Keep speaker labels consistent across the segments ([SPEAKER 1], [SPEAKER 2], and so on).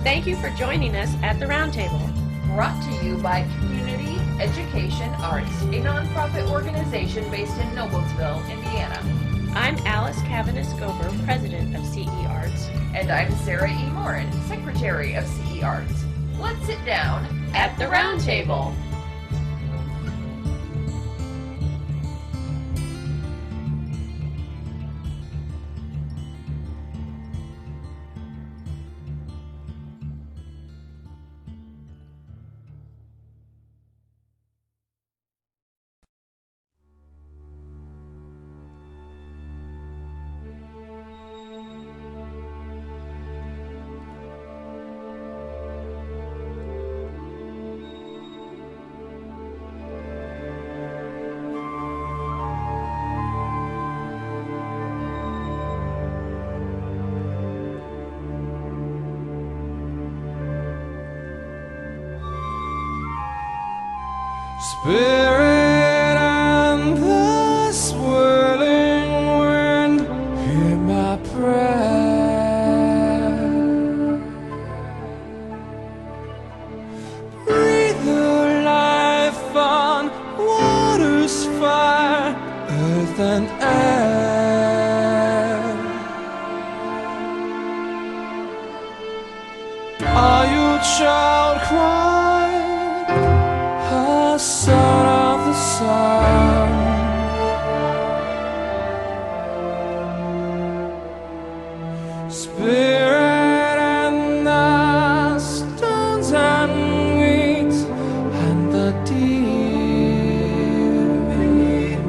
[SPEAKER 1] Thank you for joining us at the Roundtable.
[SPEAKER 2] Brought to you by Community Education Arts, a nonprofit organization based in Noblesville, Indiana.
[SPEAKER 1] I'm Alice Cavanis-Gober, president of CEArts.
[SPEAKER 2] And I'm Sarah E. Morin, secretary of CEArts. Let's sit down
[SPEAKER 1] at the Roundtable.
[SPEAKER 3] Spirit and the swirling wind, hear my prayer. Breathe the life on waters, fire, earth and air. Are you child crying? Son of the sun, spirit and the stones and weeds and the deer beneath.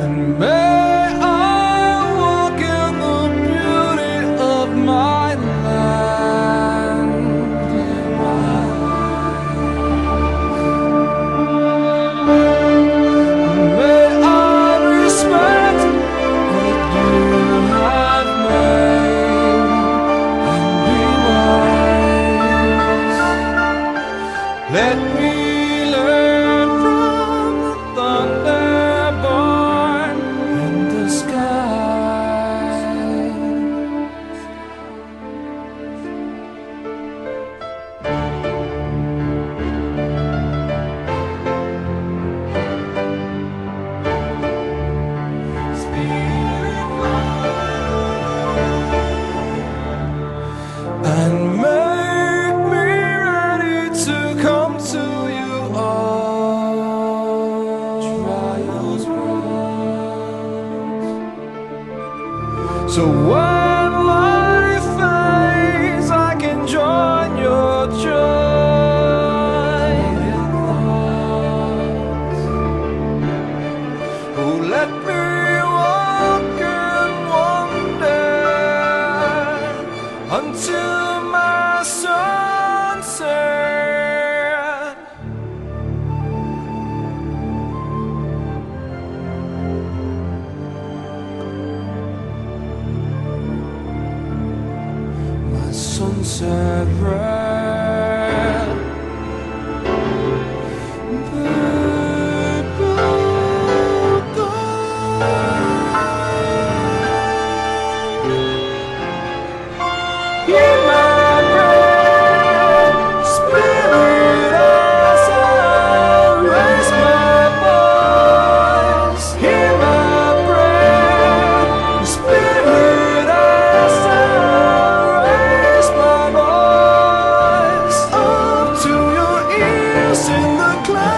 [SPEAKER 3] And may I walk in the beauty of my land. Let me learn from the thunder born in the sky. And make me ready to come to you all trials brought. So when life fades, I can join your joy in thoughts. Oh, let me walk and wander until my sunset. My sunset red. Purple gold. Hear my breath, spirit, as I raise my voice. Hear my breath, spirit, as I raise my voice. Up to your ears in the clouds.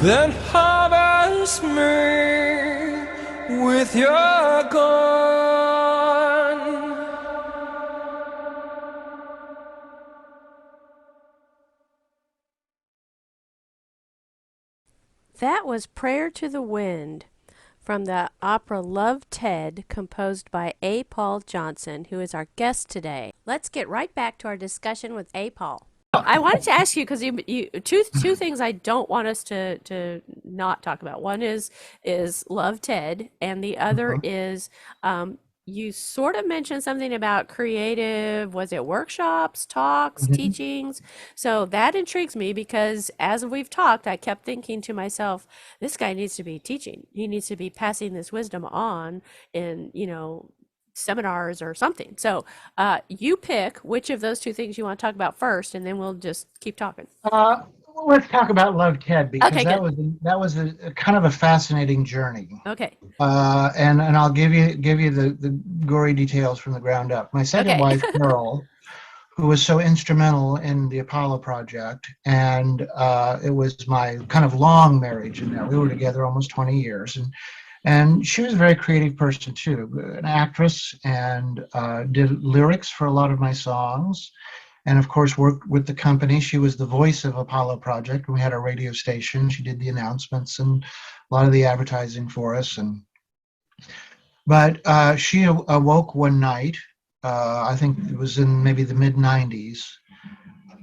[SPEAKER 3] Then harvest me with your gun.
[SPEAKER 1] That was Prayer to the Wind from the opera Love Ted, composed by A. Paul Johnson, who is our guest today. Let's get right back to our discussion with A. Paul. I wanted to ask you because two things I don't want us to not talk about. One is Love Ted, and the other
[SPEAKER 4] Mhm.
[SPEAKER 1] is you sort of mentioned something about creative, was it workshops, talks,
[SPEAKER 4] Mhm.
[SPEAKER 1] teachings? So that intrigues me because as we've talked, I kept thinking to myself, this guy needs to be teaching. He needs to be passing this wisdom on in, seminars or something. So you pick which of those two things you want to talk about first, and then we'll just keep talking.
[SPEAKER 4] Uh, let's talk about Love Ted because
[SPEAKER 1] Okay, good.
[SPEAKER 4] that was a kind of a fascinating journey.
[SPEAKER 1] Okay.
[SPEAKER 4] And I'll give you the gory details from the ground up. My second
[SPEAKER 1] Okay.
[SPEAKER 4] wife, Carol, who was so instrumental in the Apollo project, and it was my kind of long marriage in that we were together almost 20 years, and she was a very creative person too, an actress, and did lyrics for a lot of my songs, and of course worked with the company. She was the voice of Apollo project. We had a radio station. She did the announcements and a lot of the advertising for us, and but she awoke one night, I think it was in maybe the mid 90s,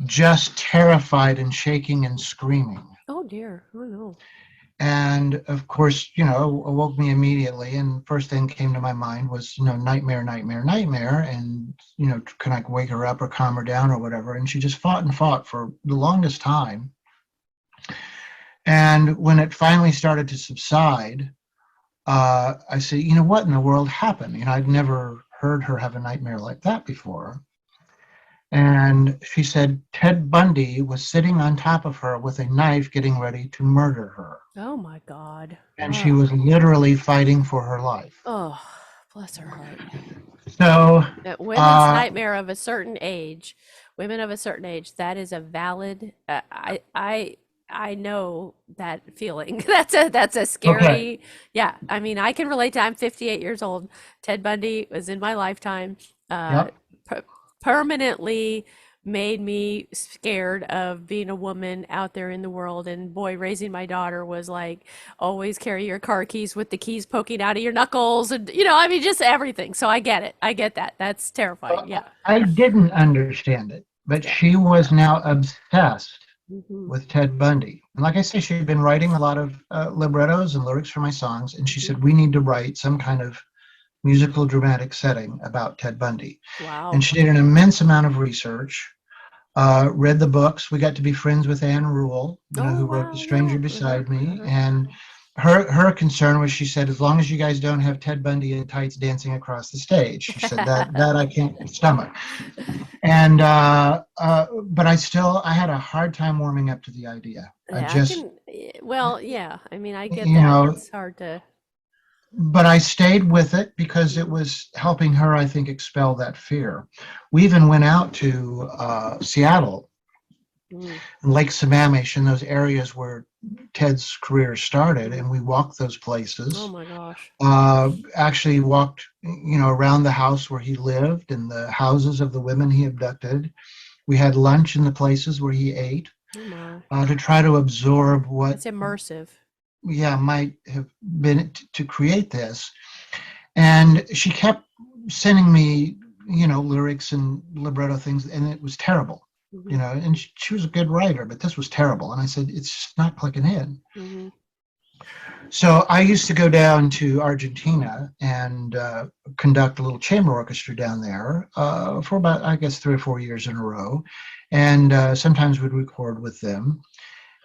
[SPEAKER 4] just terrified and shaking and screaming.
[SPEAKER 1] Oh dear. Oh no.
[SPEAKER 4] And of course, awoke me immediately. And first thing came to my mind was, nightmare, nightmare, nightmare. And, can I wake her up or calm her down or whatever? And she just fought and fought for the longest time. And when it finally started to subside, I said, what in the world happened? I'd never heard her have a nightmare like that before. And she said Ted Bundy was sitting on top of her with a knife getting ready to murder her.
[SPEAKER 1] Oh my God.
[SPEAKER 4] And she was literally fighting for her life.
[SPEAKER 1] Oh, bless her heart.
[SPEAKER 4] So,
[SPEAKER 1] Women's nightmare of a certain age, women of a certain age, that is a valid, I know that feeling. That's a
[SPEAKER 4] okay,
[SPEAKER 1] scary, yeah. I mean, I can relate to, I'm 58 years old. Ted Bundy was in my lifetime. Uh,
[SPEAKER 4] yep.
[SPEAKER 1] per permanently made me scared of being a woman out there in the world. And boy, raising my daughter was like, always carry your car keys with the keys poking out of your knuckles, and I mean, just everything. So I get it. I get that. That's terrifying. Yeah.
[SPEAKER 4] I didn't understand it, but
[SPEAKER 1] Yeah.
[SPEAKER 4] she was now obsessed
[SPEAKER 1] Hmm.
[SPEAKER 4] with Ted Bundy. And like I say, she'd been writing a lot of librettos and lyrics for my songs. And she
[SPEAKER 1] Hmm.
[SPEAKER 4] said, we need to write some kind of musical dramatic setting about Ted Bundy. And
[SPEAKER 1] Wow.
[SPEAKER 4] she did an immense amount of research, read the books. We got to be friends with Anne Rule,
[SPEAKER 1] Oh,
[SPEAKER 4] who wrote The
[SPEAKER 1] wow. Yeah.
[SPEAKER 4] Stranger
[SPEAKER 1] Uh-huh.
[SPEAKER 4] Beside Me.
[SPEAKER 1] Uh-huh.
[SPEAKER 4] And her concern was, she said, as long as you guys don't have Ted Bundy in tights dancing across the stage, she said that I can't stomach. And but I had a hard time warming up to the idea. I
[SPEAKER 1] Yeah, I
[SPEAKER 4] just,
[SPEAKER 1] can. Well, yeah. I mean, I get
[SPEAKER 4] you
[SPEAKER 1] that.
[SPEAKER 4] know,
[SPEAKER 1] It's hard to.
[SPEAKER 4] but I stayed with it because it
[SPEAKER 1] Mhm.
[SPEAKER 4] was helping her, I think, expel that fear. We even went out to Seattle
[SPEAKER 1] Mm.
[SPEAKER 4] and Lake Sammamish and those areas where Ted's career started,
[SPEAKER 1] Mhm.
[SPEAKER 4] and we walked those
[SPEAKER 1] Oh
[SPEAKER 4] places.
[SPEAKER 1] my gosh.
[SPEAKER 4] Actually walked, around the house where he lived and the houses of the women he abducted. We had lunch in the places where he ate,
[SPEAKER 1] Oh my.
[SPEAKER 4] to try to absorb what,
[SPEAKER 1] It's immersive.
[SPEAKER 4] yeah, might have been to create this. And she kept sending me, lyrics and libretto things, and it was terrible.
[SPEAKER 1] Hmm.
[SPEAKER 4] And she was a good writer, but this was terrible. And I said, it's just not clicking in.
[SPEAKER 1] Hmm.
[SPEAKER 4] So I used to go down to Argentina and conduct a little chamber orchestra down there for about, I guess, 3 or 4 years in a row. And sometimes we'd record with them.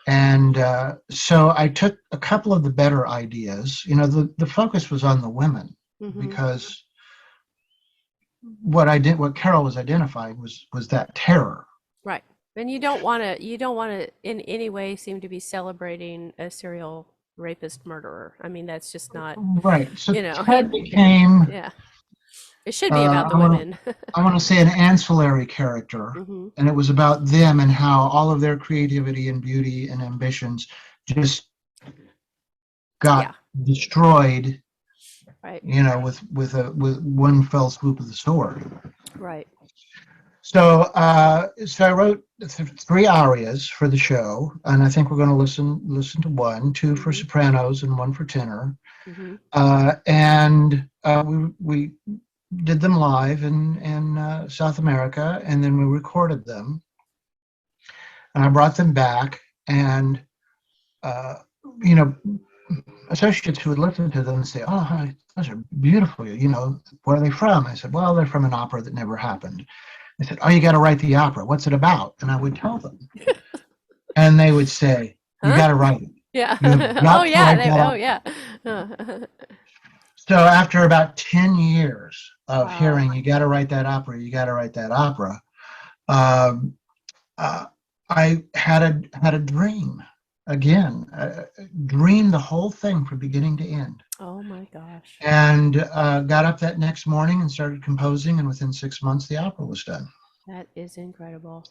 [SPEAKER 4] And so I took a couple of the better ideas. The focus was on the women,
[SPEAKER 1] Hmm.
[SPEAKER 4] because what Carol was identifying was that terror.
[SPEAKER 1] Right. And you don't want to in any way seem to be celebrating a serial rapist murderer. I mean, that's just not,
[SPEAKER 4] Right. So
[SPEAKER 1] he,
[SPEAKER 4] Ted became,
[SPEAKER 1] yeah. It should be
[SPEAKER 4] uh,
[SPEAKER 1] about the
[SPEAKER 4] I want
[SPEAKER 1] women.
[SPEAKER 4] I want to say, an ancillary character,
[SPEAKER 1] Hmm.
[SPEAKER 4] and it was about them and how all of their creativity and beauty and ambitions just
[SPEAKER 1] Yeah.
[SPEAKER 4] got destroyed,
[SPEAKER 1] Right.
[SPEAKER 4] with one fell swoop of the sword.
[SPEAKER 1] Right.
[SPEAKER 4] So I wrote three arias for the show, and I think we're going to listen to one, two for
[SPEAKER 1] Mm-hmm.
[SPEAKER 4] sopranos and one for tenor.
[SPEAKER 1] Mm-hmm.
[SPEAKER 4] And we did them live in South America, and then we recorded them, and I brought them back, and uh, you know, associates who would listen to them and say, "Oh, hi, those are beautiful. Where are they from?" I said, "Well, they're from an opera that never happened." They said, "Oh, you got to write the opera. What's it about?" And I would tell them, and they would say, "You
[SPEAKER 1] Huh?
[SPEAKER 4] got to write it.
[SPEAKER 1] Yeah.
[SPEAKER 4] You have
[SPEAKER 1] Oh
[SPEAKER 4] got to
[SPEAKER 1] yeah.
[SPEAKER 4] write that
[SPEAKER 1] Oh
[SPEAKER 4] opera."
[SPEAKER 1] yeah.
[SPEAKER 4] So after about 10 years of
[SPEAKER 1] Wow.
[SPEAKER 4] hearing, "You got to write that opera. You got to write that opera," um, uh, I had a dream again, dreamed the whole thing from beginning to end,
[SPEAKER 1] Oh my gosh.
[SPEAKER 4] and got up that next morning and started composing. And within 6 months, the opera was done.
[SPEAKER 1] That is incredible.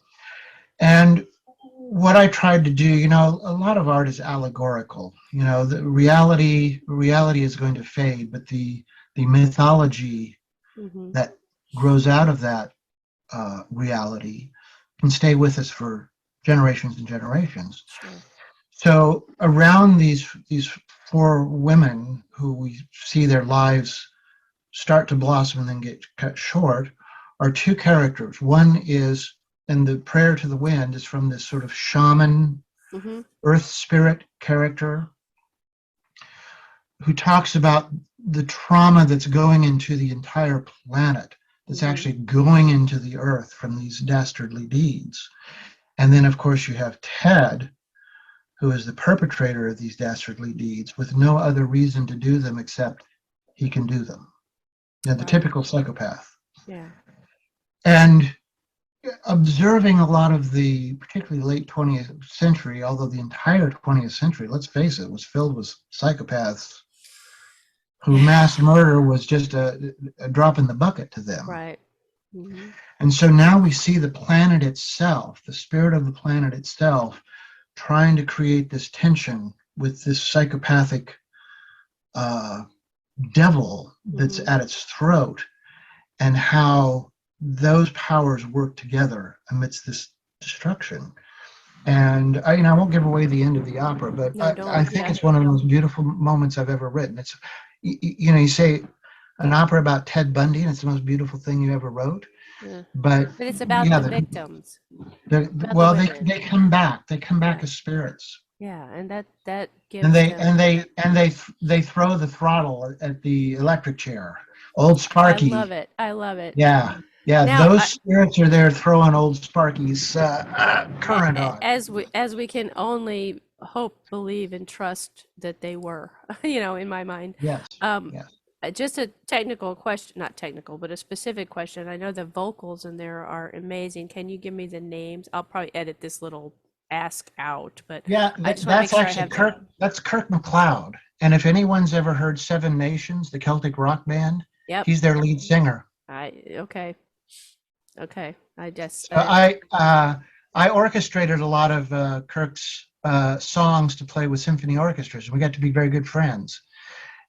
[SPEAKER 4] And what I tried to do, a lot of art is allegorical. The reality is going to fade, but the mythology
[SPEAKER 1] Mm-hmm.
[SPEAKER 4] that grows out of that reality can stay with us for generations and generations.
[SPEAKER 1] Sure.
[SPEAKER 4] So around these four women who we see their lives start to blossom and then get cut short are two characters. One is, and the prayer to the wind is from this sort of shaman,
[SPEAKER 1] Mm-hmm.
[SPEAKER 4] earth spirit character who talks about the trauma that's going into the entire planet, that's
[SPEAKER 1] Mm-hmm.
[SPEAKER 4] actually going into the earth from these dastardly deeds. And then, of course, you have Ted, who is the perpetrator of these dastardly deeds with no other reason to do them except he can do them. The
[SPEAKER 1] Right.
[SPEAKER 4] typical psychopath.
[SPEAKER 1] Yeah.
[SPEAKER 4] And observing a lot of the particularly late 20th century, although the entire 20th century, let's face it, was filled with psychopaths who
[SPEAKER 1] Yeah.
[SPEAKER 4] mass murder was just a drop in the bucket to them.
[SPEAKER 1] Right. Mm-hmm.
[SPEAKER 4] And so now we see the planet itself, the spirit of the planet itself, trying to create this tension with this psychopathic uh, devil that's
[SPEAKER 1] Mm-hmm.
[SPEAKER 4] at its throat, and how those powers work together amidst this destruction. And I won't give away the end of the opera, but
[SPEAKER 1] No,
[SPEAKER 4] I
[SPEAKER 1] don't.
[SPEAKER 4] think
[SPEAKER 1] Yeah.
[SPEAKER 4] it's one of the most beautiful moments I've ever written. It's, you say an opera about Ted Bundy, and it's the most beautiful thing you ever wrote.
[SPEAKER 1] Yeah.
[SPEAKER 4] But
[SPEAKER 1] But it's about
[SPEAKER 4] yeah,
[SPEAKER 1] the victims, about the
[SPEAKER 4] well, they
[SPEAKER 1] women.
[SPEAKER 4] they come back. They come back
[SPEAKER 1] Yeah.
[SPEAKER 4] as spirits,
[SPEAKER 1] Yeah. And that
[SPEAKER 4] and
[SPEAKER 1] gives
[SPEAKER 4] they
[SPEAKER 1] them.
[SPEAKER 4] and they and they they throw the throttle at the electric chair. Old
[SPEAKER 1] I love
[SPEAKER 4] Sparky.
[SPEAKER 1] it. I love it.
[SPEAKER 4] Yeah, yeah.
[SPEAKER 1] Now,
[SPEAKER 4] Those spirits are there throwing old Sparky's current on.
[SPEAKER 1] as we can only hope, believe, and trust that they were, in my mind.
[SPEAKER 4] Yes,
[SPEAKER 1] Um,
[SPEAKER 4] yes.
[SPEAKER 1] just a technical question, not technical, but a specific question. I know the vocals in there are amazing. Can you give me the names? I'll probably edit this little ask out, but
[SPEAKER 4] Yeah,
[SPEAKER 1] I just want to make
[SPEAKER 4] that's
[SPEAKER 1] sure I
[SPEAKER 4] actually
[SPEAKER 1] have the.
[SPEAKER 4] Kirk. That's Kirk McLeod. And if anyone's ever heard Seven Nations, the Celtic rock band,
[SPEAKER 1] Yep.
[SPEAKER 4] he's their lead singer.
[SPEAKER 1] Okay. Okay. I just.
[SPEAKER 4] So I orchestrated a lot of Kirk's songs to play with symphony orchestras. We got to be very good friends,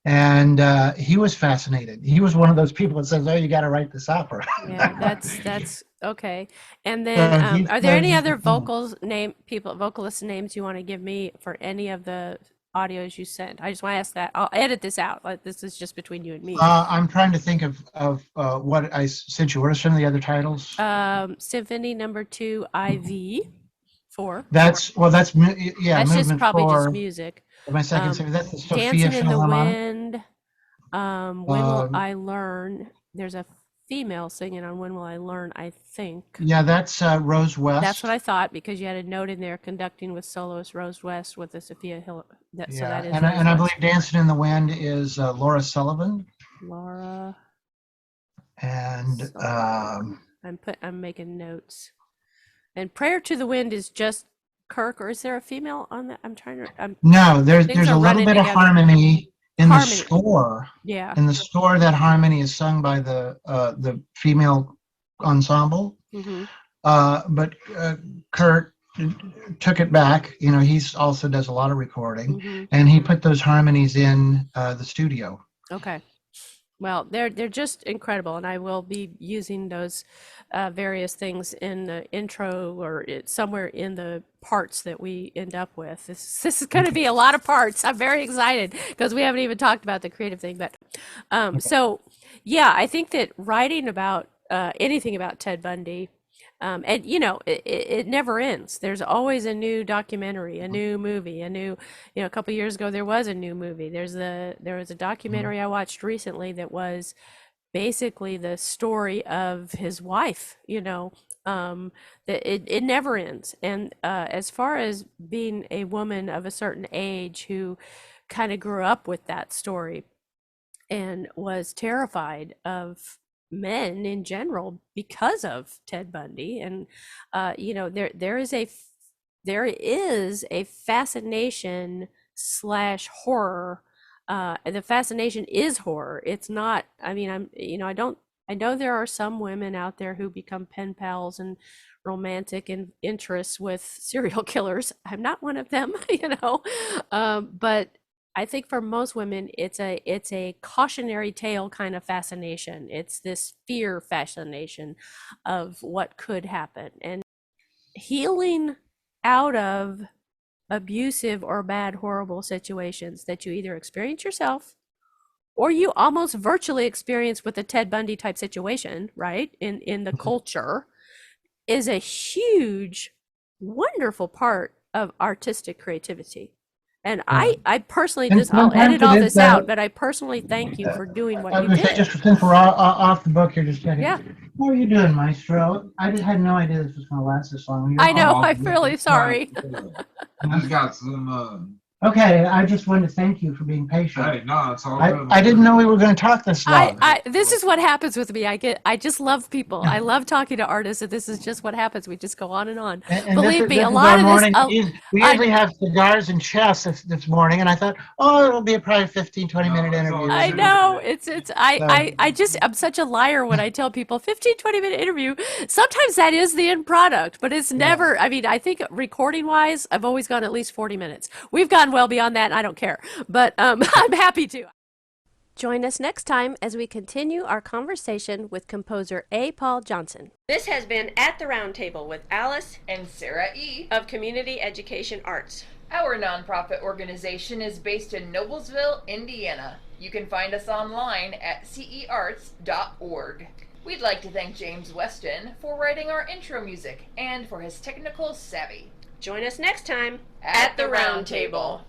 [SPEAKER 4] and he was fascinated. He was one of those people that says, "Oh, you got to write this opera."
[SPEAKER 1] Yeah, that's okay. And then,
[SPEAKER 4] So he's
[SPEAKER 1] are there any
[SPEAKER 4] he's
[SPEAKER 1] other vocalist names you want to give me for any of the audios you sent? I just want to ask that. I'll edit this out. Like, this is just between you and me.
[SPEAKER 4] I'm trying to think of what I sent you. What are some of the other titles?
[SPEAKER 1] Symphony number 2, IV 4.
[SPEAKER 4] That's yeah,
[SPEAKER 1] That's just
[SPEAKER 4] movement
[SPEAKER 1] probably just
[SPEAKER 4] 4.
[SPEAKER 1] music.
[SPEAKER 4] My second
[SPEAKER 1] Um,
[SPEAKER 4] symphony. That's the Sophia
[SPEAKER 1] Dancing in the
[SPEAKER 4] Philharmonic.
[SPEAKER 1] Wind. When Will
[SPEAKER 4] Um,
[SPEAKER 1] I Learn? There's a female singing on When Will I Learn, I think.
[SPEAKER 4] yeah, that's Rose
[SPEAKER 1] That's what
[SPEAKER 4] West.
[SPEAKER 1] I thought, because you had a note in there, conducting with soloist Rose West with the Sophia Hill. So that
[SPEAKER 4] Yeah,
[SPEAKER 1] is
[SPEAKER 4] and
[SPEAKER 1] Rose
[SPEAKER 4] I
[SPEAKER 1] West.
[SPEAKER 4] believe Dancing in the Wind is Laura Sullivan.
[SPEAKER 1] Laura
[SPEAKER 4] And
[SPEAKER 1] Sullivan. I'm making notes. And Prayer to the Wind is just Kirk, or is there a female on that?
[SPEAKER 4] no,
[SPEAKER 1] Things
[SPEAKER 4] there's
[SPEAKER 1] are
[SPEAKER 4] a little
[SPEAKER 1] running
[SPEAKER 4] bit of
[SPEAKER 1] together.
[SPEAKER 4] harmony in the
[SPEAKER 1] Harmony.
[SPEAKER 4] score.
[SPEAKER 1] Yeah.
[SPEAKER 4] In the score, that harmony is sung by the female ensemble.
[SPEAKER 1] Mm-hmm.
[SPEAKER 4] But Kurt took it back. He's also does a lot of recording,
[SPEAKER 1] Mm-hmm.
[SPEAKER 4] and he put those harmonies in the studio.
[SPEAKER 1] Okay. Well, they're just incredible, and I will be using those various things in the intro or somewhere in the parts that we end up with. This is going to be a lot of parts. I'm very excited because we haven't even talked about the creative thing. But so, yeah, I think that writing about anything about Ted Bundy. And it never ends. There's always a new documentary, a new movie, a new, a couple years ago there was a new movie. There was a documentary I watched recently that was basically the story of his wife. That it never ends. And as far as being a woman of a certain age who kind of grew up with that story and was terrified of men in general because of Ted Bundy. And there is a fascination slash horror. The fascination is horror. It's not. I mean, I don't. I know there are some women out there who become pen pals and romantic and interests with serial killers. I'm not one of them, but I think for most women, it's a cautionary tale kind of fascination. It's this fear fascination of what could happen, and healing out of abusive or bad, horrible situations that you either experience yourself or you almost virtually experience with a Ted Bundy type situation, right? In the culture is a huge, wonderful part of artistic creativity. And I personally
[SPEAKER 4] And
[SPEAKER 1] I'll
[SPEAKER 4] sometimes
[SPEAKER 1] edit
[SPEAKER 4] it
[SPEAKER 1] all
[SPEAKER 4] is
[SPEAKER 1] this out, but I personally thank you for doing what
[SPEAKER 4] I was
[SPEAKER 1] you
[SPEAKER 4] going to say,
[SPEAKER 1] did.
[SPEAKER 4] just since we're off the book here, just getting.
[SPEAKER 1] Yeah,
[SPEAKER 4] How are you doing, Maestro? I just had no idea this was going to last this long.
[SPEAKER 1] I know.
[SPEAKER 5] Oh,
[SPEAKER 1] I'm really sorry.
[SPEAKER 5] I just got some.
[SPEAKER 4] Okay, I just wanted to thank you for being patient.
[SPEAKER 5] Hey, no, it's all
[SPEAKER 4] I,
[SPEAKER 5] good.
[SPEAKER 4] I didn't know we were going to talk this long.
[SPEAKER 1] This is what happens with me. I just love people. I love talking to artists, and this is just what happens. We just go on and on.
[SPEAKER 4] And
[SPEAKER 1] Believe me,
[SPEAKER 4] this
[SPEAKER 1] a
[SPEAKER 4] is
[SPEAKER 1] lot
[SPEAKER 4] our
[SPEAKER 1] of this,
[SPEAKER 4] morning. We
[SPEAKER 1] I
[SPEAKER 4] usually have cigars and chess this morning, and I thought, oh, it'll be a probably 15, 20-minute
[SPEAKER 5] it's all
[SPEAKER 4] interview.
[SPEAKER 1] I
[SPEAKER 5] good.
[SPEAKER 1] know I
[SPEAKER 4] So,
[SPEAKER 1] just I'm such a liar when I tell people 15-20 minute interview. Sometimes that is the end product, but it's
[SPEAKER 4] yeah.
[SPEAKER 1] never. I mean, I think recording wise, I've always gone at least 40 minutes. We've gone well beyond that, and I don't care. But I'm happy to. Join us next time as we continue our conversation with composer A. Paul Johnson. This has been At the Round Table with Alice
[SPEAKER 2] And Sarah E.
[SPEAKER 1] of Community Education Arts.
[SPEAKER 2] Our nonprofit organization is based in Noblesville, Indiana. You can find us online at CEArts.org. We'd like to thank James Weston for writing our intro music and for his technical savvy.
[SPEAKER 1] Join us next time
[SPEAKER 2] At the Round Table.